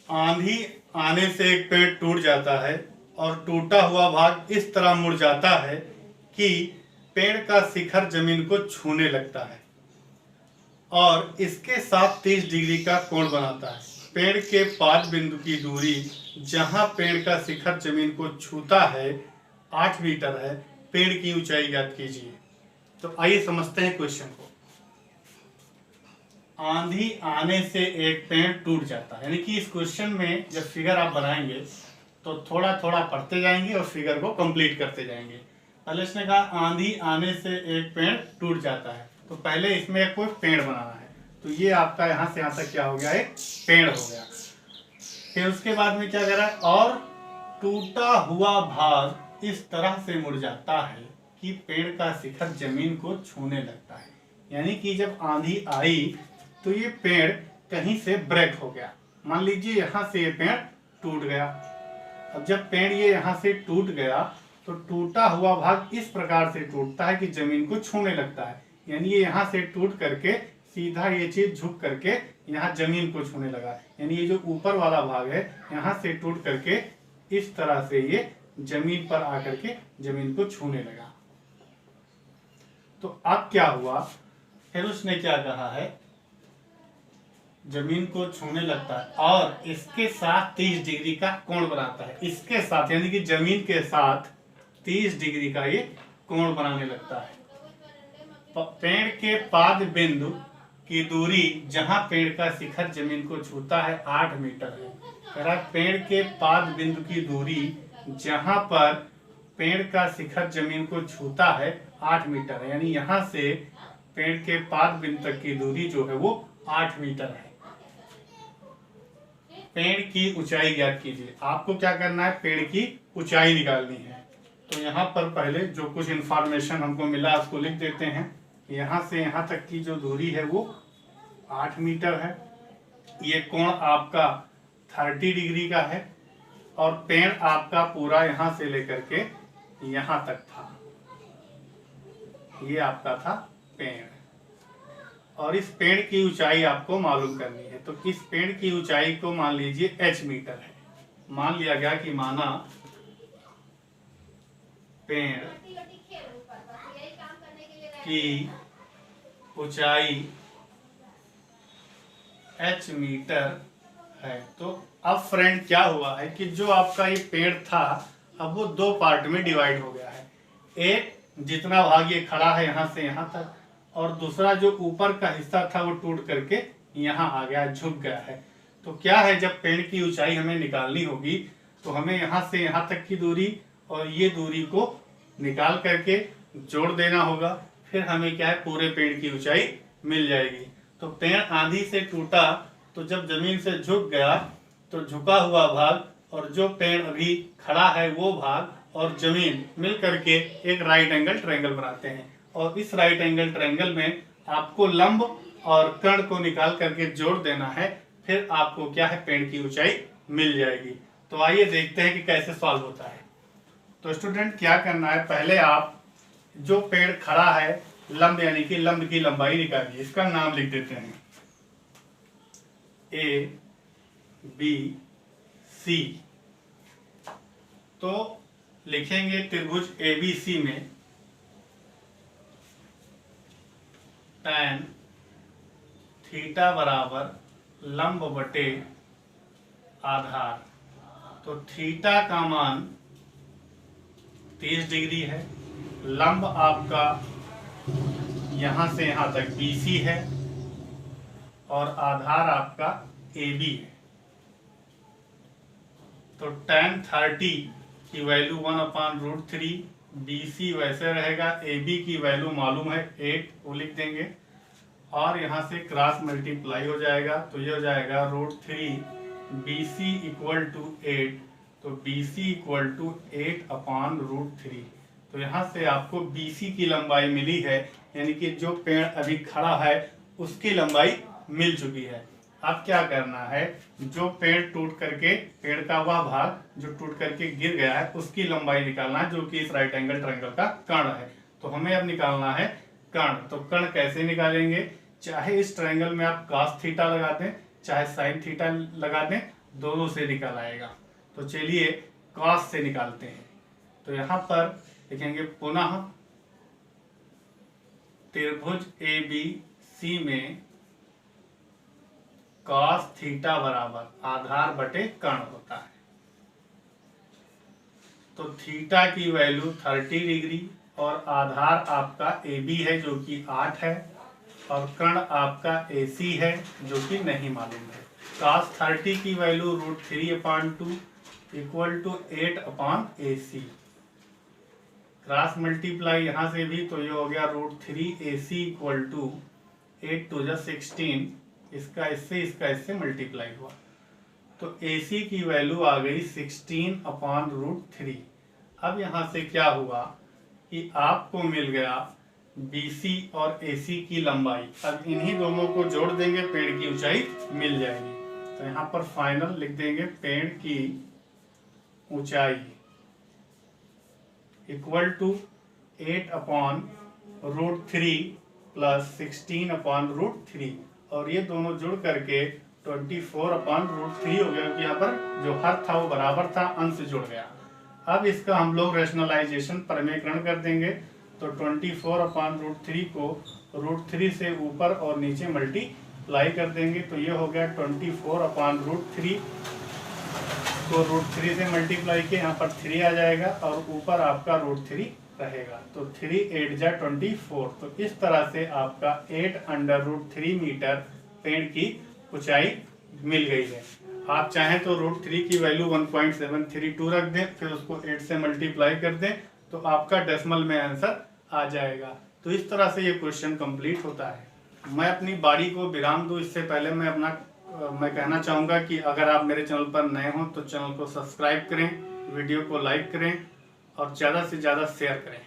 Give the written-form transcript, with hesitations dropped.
आंधी आने से एक पेड़ टूट जाता है और टूटा हुआ भाग इस तरह मुड़ जाता है कि पेड़ का शिखर जमीन को छूने लगता है और इसके साथ 30 डिग्री का कोण बनाता है। पेड़ के पाद बिंदु की दूरी जहां पेड़ का शिखर जमीन को छूता है 8 मीटर है। पेड़ की ऊंचाई ज्ञात कीजिए। तो आइए समझते हैं क्वेश्चन को। आंधी आने से एक पेड़ टूट जाता है, यानी कि इस क्वेश्चन में जब फिगर आप बनाएंगे तो थोड़ा थोड़ा पढ़ते जाएंगे और फिगर को कंप्लीट करते जाएंगे। पहले इसने कहा आंधी आने से एक पेड़ टूट जाता है, तो पहले इसमें कोई पेड़ बनाना है। तो ये आपका यहाँ से यहाँ तक क्या हो गया, एक पेड़ हो गया। फिर उसके बाद में क्या कह रहा है, और टूटा हुआ भाग इस तरह से मुड़ जाता है कि पेड़ का शिखर जमीन को छूने लगता है। यानी कि जब आंधी आई तो ये पेड़ कहीं से ब्रेक हो गया। मान लीजिए यहाँ से ये पेड़ टूट गया। अब जब पेड़ ये यहाँ से टूट गया तो टूटा हुआ भाग इस प्रकार से टूटता है कि जमीन को छूने लगता है। यानी ये यहाँ से टूट करके सीधा ये चीज झुक करके यहाँ जमीन को छूने लगा। यानी ये जो ऊपर वाला भाग है यहाँ से टूट करके इस तरह से ये जमीन पर आकर के जमीन को छूने लगा। तो अब क्या हुआ, फिर उसने क्या कहा है, जमीन को छूने लगता है और इसके साथ 30 डिग्री का कोण बनाता है। इसके साथ यानी कि जमीन के साथ 30 डिग्री का ये कोण बनाने लगता है। पेड़ के पाद बिंदु की दूरी जहां पेड़ का शिखर जमीन को छूता है 8 मीटर है। कह रहा पेड़ के पाद बिंदु की दूरी जहां पर पेड़ का शिखर जमीन को छूता है 8 मीटर है। यानी यहां से पेड़ के पाद बिंदु तक की दूरी जो है वो 8 मीटर है। पेड़ की ऊंचाई ज्ञात कीजिए। आपको क्या करना है, पेड़ की ऊंचाई निकालनी है। तो यहाँ पर पहले जो कुछ इंफॉर्मेशन हमको मिला उसको लिख देते हैं। यहाँ से यहाँ तक की जो दूरी है वो 8 मीटर है। ये कोण आपका 30 डिग्री का है और पेड़ आपका पूरा यहाँ से लेकर के यहाँ तक था। ये आपका था पेड़ और इस पेड़ की ऊंचाई आपको मालूम करनी है। तो इस पेड़ की ऊंचाई को मान लीजिए h मीटर है। मान लिया गया कि माना पेड़ की ऊंचाई h मीटर है। तो अब फ्रेंड क्या हुआ है कि जो आपका ये पेड़ था अब वो 2 पार्ट में डिवाइड हो गया है। एक जितना भाग ये खड़ा है यहाँ से यहाँ तक, और दूसरा जो ऊपर का हिस्सा था वो टूट करके यहाँ आ गया, झुक गया है। तो क्या है, जब पेड़ की ऊंचाई हमें निकालनी होगी तो हमें यहाँ से यहाँ तक की दूरी और ये दूरी को निकाल करके जोड़ देना होगा। फिर हमें क्या है, पूरे पेड़ की ऊंचाई मिल जाएगी। तो पेड़ आंधी से टूटा तो जब जमीन से झुक गया तो झुका हुआ भाग और जो पेड़ अभी खड़ा है वो भाग और जमीन मिल करके एक राइट एंगल ट्रायंगल बनाते हैं। और इस राइट एंगल ट्रायंगल में आपको लंब और कर्ण को निकाल करके जोड़ देना है। फिर आपको क्या है, पेड़ की ऊंचाई मिल जाएगी। तो आइए देखते हैं कि कैसे सॉल्व होता है। तो स्टूडेंट क्या करना है, पहले आप जो पेड़ खड़ा है लंब यानी कि लंब की लंबाई निकालिए। इसका नाम लिख देते हैं ए बी सी। तो लिखेंगे त्रिभुज एबीसी में tan थीटा बराबर लंब बटे आधार। तो थीटा का मान 30 डिग्री है, लंब आपका यहां से यहां तक BC है और आधार आपका AB है। तो tan 30 की वैल्यू 1/√3, BC वैसे रहेगा, AB की वैल्यू मालूम है 8, वो लिख देंगे और यहाँ से क्रॉस मल्टीप्लाई हो जाएगा। तो ये हो जाएगा √3 BC = 8। तो BC = 8/√3। तो यहाँ से आपको BC की लंबाई मिली है, यानी कि जो पेड़ अभी खड़ा है उसकी लंबाई मिल चुकी है। अब क्या करना है, जो पेड़ टूट करके, पेड़ का वह भाग जो टूट करके गिर गया है उसकी लंबाई निकालना है, जो कि इस राइट एंगल ट्रायंगल का कर्ण है। तो हमें अब निकालना है कर्ण। तो कर्ण कैसे निकालेंगे, चाहे इस ट्रायंगल में आप cos थीटा लगा दें चाहे sin थीटा लगा दें, दोनों से निकल आएगा। तो चलिए कॉस से निकालते हैं। तो यहाँ पर लिखेंगे पुनः त्रिभुज ABC में कॉस थीटा बराबर आधार बटे कर्ण होता है। तो थीटा की वैल्यू 30 डिग्री और आधार आपका AB है जो कि 8 है और कर्ण आपका AC है जो कि नहीं मालूम है। cos 30 की value √3/2 equal to 8/AC। Cross multiply यहाँ से भी, तो ये हो गया √3AC इक्वल टू 8 2 16। इसका इससे मल्टीप्लाई हुआ तो AC की वैल्यू आ गई 16/√3। अब यहाँ से क्या हुआ कि आपको मिल गया BC और AC की लंबाई। अब इन्हीं दोनों को जोड़ देंगे, पेड़ की ऊंचाई मिल जाएगी। तो यहाँ पर फाइनल लिख देंगे पेड़ की ऊंचाई इक्वल टू 8/√3 प्लस 16/√3 और ये दोनों जुड़ करके 24/√3 हो गया, क्योंकि यहाँ पर जो हर था वो बराबर था, अंश जुड़ गया। अब इसका हम लोग रैशनलाइजेशन परमेकरण कर देंगे। तो 24/√3 को √3 से ऊपर और नीचे मल्टीप्लाई कर देंगे। तो ये हो गया 24/√3 को √3 से मल्टीप्लाई किया, यहाँ पर 3 आ जाएगा और ऊपर आपका √3 रहेगा। तो 3 8 जा 24। तो इस तरह से आपका 8/√3 मीटर पेड़ की ऊंचाई मिल गई है। आप चाहें तो √3 की वैल्यू 1.732 रख दें, फिर उसको 8 से मल्टीप्लाई कर दें, तो आपका डेसिमल में आंसर आ जाएगा। तो इस तरह से ये क्वेश्चन कंप्लीट होता है। मैं अपनी बारी को विराम दूं इससे पहले मैं कहना चाहूँगा कि अगर आप मेरे चैनल पर नए हों तो चैनल को सब्सक्राइब करें, वीडियो को लाइक करें और ज़्यादा से ज़्यादा शेयर करें।